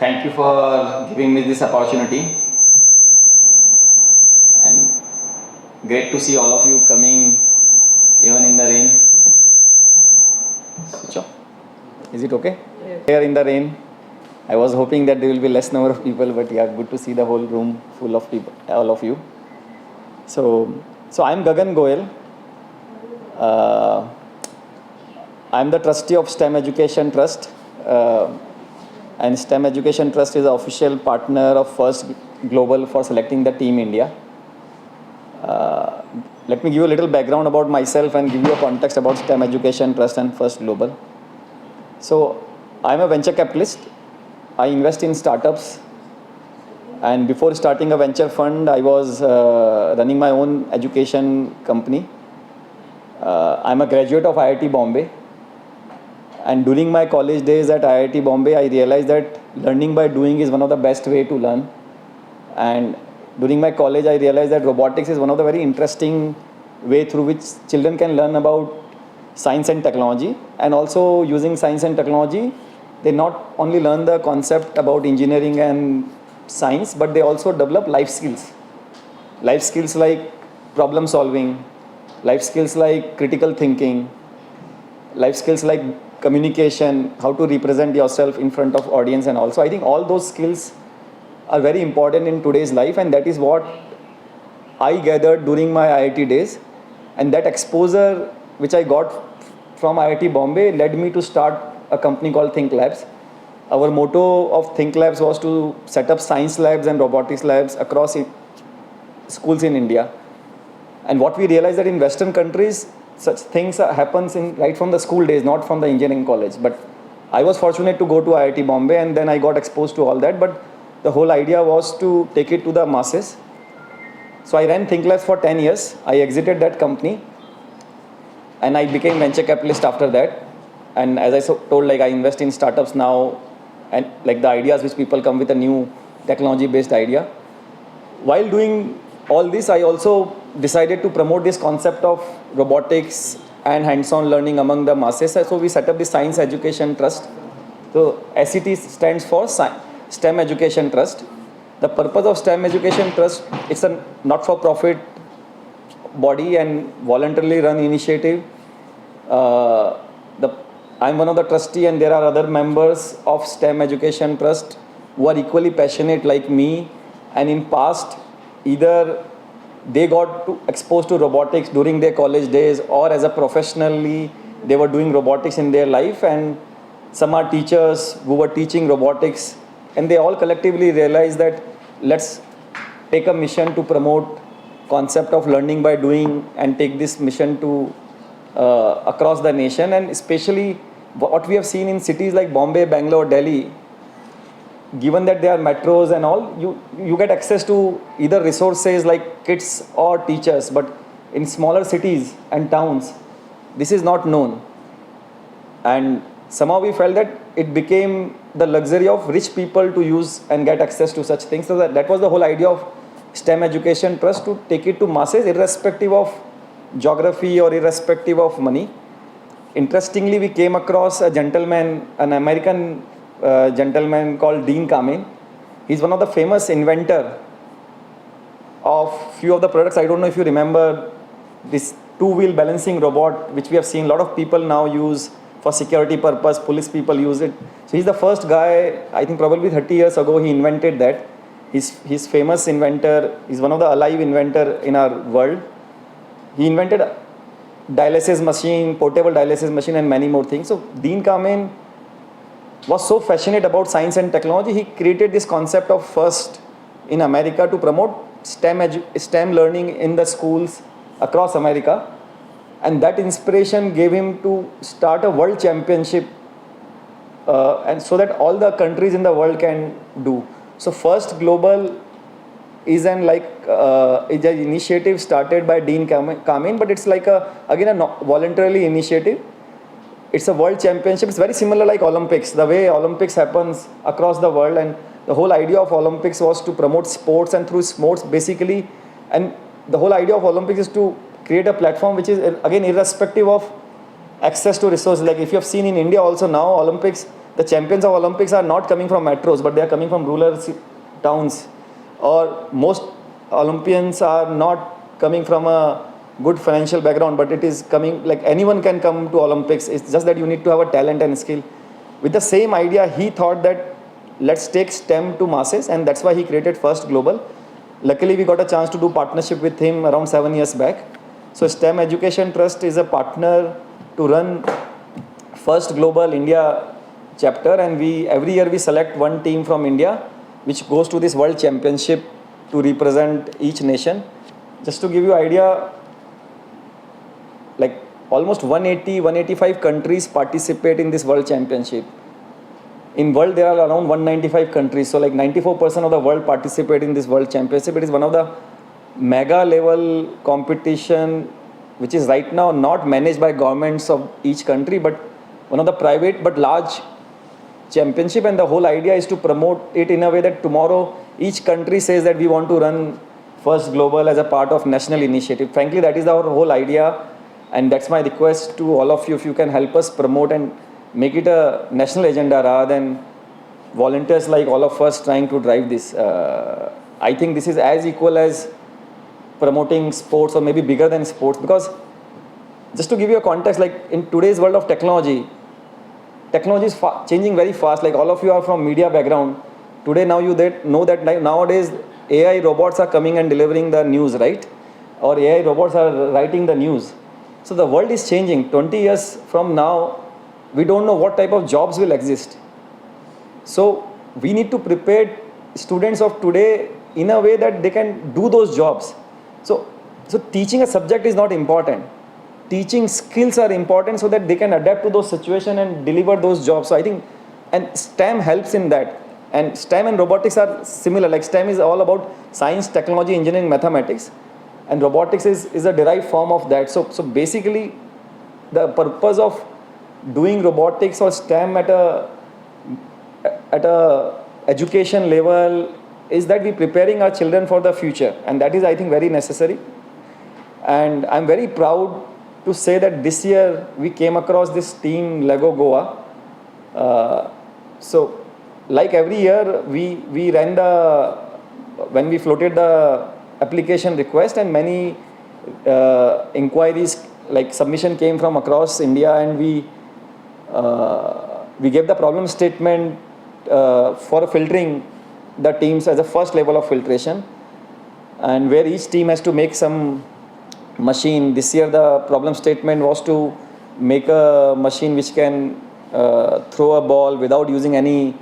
Thank you for giving me this opportunity, and great to see all of you coming even in the rain. Switch off. Is it okay? Yes. Here in the rain. I was hoping that there will be less number of people, but yeah, good to see the whole room full of people, all of you. So I'm Gagan Goyal. Uh, I'm the trustee of STEM Education Trust, and STEM Education Trust is the official partner of First Global for selecting the Team India. Let me give you a little background about myself and give you a context about STEM Education Trust and First Global. So I'm a venture capitalist. I invest in startups, and before starting a venture fund, I was running my own education company. I'm a graduate of IIT Bombay, and during my college days at IIT Bombay, I realized that learning by doing is one of the best way to learn. And during my college, I realized that robotics is one of the very interesting way through which children can learn about science and technology. And also using science and technology, they not only learn the concept about engineering and science, but they also develop life skills. Life skills like problem solving, life skills like critical thinking, life skills like communication, how to represent yourself in front of audience, and also I think all those skills are very important in today's life, and that is what I gathered during my IIT days. And that exposure which I got from IIT Bombay led me to start a company called Think Labs. Our motto of Think Labs was to set up science labs and robotics labs across schools in India. And what we realized that in Western countries, such things happens right from the school days, not from the engineering college. But I was fortunate to go to IIT Bombay, and then I got exposed to all that. But the whole idea was to take it to the masses. So I ran Think Labs for 10 years. I exited that company, and I became venture capitalist after that. And as I told, like I invest in startups now, and like the ideas which people come with a new technology-based idea. While doing all this, I also decided to promote this concept of robotics and hands-on learning among the masses. So we set up the Science Education Trust. So SET stands for STEM Education Trust. The purpose of STEM Education Trust, it's a not-for-profit body and voluntarily run initiative. I'm one of the trustee, and there are other members of STEM Education Trust who are equally passionate like me, and in past either they got exposed to robotics during their college days, or as a professionally they were doing robotics in their life, and some are teachers who were teaching robotics, and they all collectively realized that let's take a mission to promote concept of learning by doing and take this mission to across the nation. And especially what we have seen in cities like Bombay, Bangalore, Delhi, given that they are metros and all, you get access to either resources like kids or teachers, but in smaller cities and towns, this is not known. And somehow we felt that it became the luxury of rich people to use and get access to such things. So that was the whole idea of STEM Education Trust, to take it to masses irrespective of geography or irrespective of money. Interestingly, we came across a gentleman, an American gentleman called Dean Kamen. He's one of the famous inventor of few of the products. I don't know if you remember this two-wheel balancing robot, which we have seen a lot of people now use for security purpose. Police people use it. So he's the first guy, I think probably 30 years ago, he invented that. He's famous inventor. He's one of the alive inventor in our world. He invented a dialysis machine, portable dialysis machine, and many more things. So Dean Kamen was so passionate about science and technology, he created this concept of first in America to promote STEM learning in the schools across America. And that inspiration gave him to start a world championship, and so that all the countries in the world can do. So First Global is an initiative started by Dean Kamen, but it's like again a voluntarily initiative. It's a world championship. It's very similar like Olympics, the way Olympics happens across the world. And the whole idea of Olympics was to promote sports, and through sports basically, and the whole idea of Olympics is to create a platform which is again irrespective of access to resources. Like if you have seen in India also now, Olympics, the champions of Olympics are not coming from metros, but they are coming from rural towns. Or most Olympians are not coming from a good financial background, but it is coming like anyone can come to Olympics. It's just that you need to have a talent and skill. With the same idea, he thought that let's take STEM to masses, and that's why he created First Global. Luckily, we got a chance to do partnership with him around 7 years back. So STEM Education Trust is a partner to run First Global India chapter, and we every year we select one team from India which goes to this world championship to represent each nation. Just to give you idea, like almost 185 countries participate in this world championship. In world there are around 195 countries, so like 94% of the world participate in this world championship. It is one of the mega level competition which is right now not managed by governments of each country, but one of the private but large championship, and the whole idea is to promote it in a way that tomorrow each country says that we want to run First Global as a part of national initiative. Frankly, that is our whole idea, and that's my request to all of you, if you can help us promote and make it a national agenda rather than volunteers like all of us trying to drive this. I think this is as equal as promoting sports, or maybe bigger than sports, because just to give you a context, like in today's world of technology is changing very fast. Like all of you are from media background. Today now you know that nowadays AI robots are coming and delivering the news, right? Or AI robots are writing the news. So the world is changing. 20 years from now, we don't know what type of jobs will exist. So we need to prepare students of today in a way that they can do those jobs. So teaching a subject is not important. Teaching skills are important so that they can adapt to those situations and deliver those jobs. So I think, and STEM helps in that. And STEM and robotics are similar. Like STEM is all about science, technology, engineering, mathematics, and robotics is a derived form of that. So basically, the purpose of doing robotics or STEM at a education level is that we're preparing our children for the future, and that is, I think, very necessary. And I'm very proud to say that this year we came across this team Lego Goa. So like every year we ran when we floated the application request, and many inquiries like submission came from across India, and we gave the problem statement for filtering the teams as a first level of filtration, and where each team has to make some machine. This year the problem statement was to make a machine which can throw a ball without using any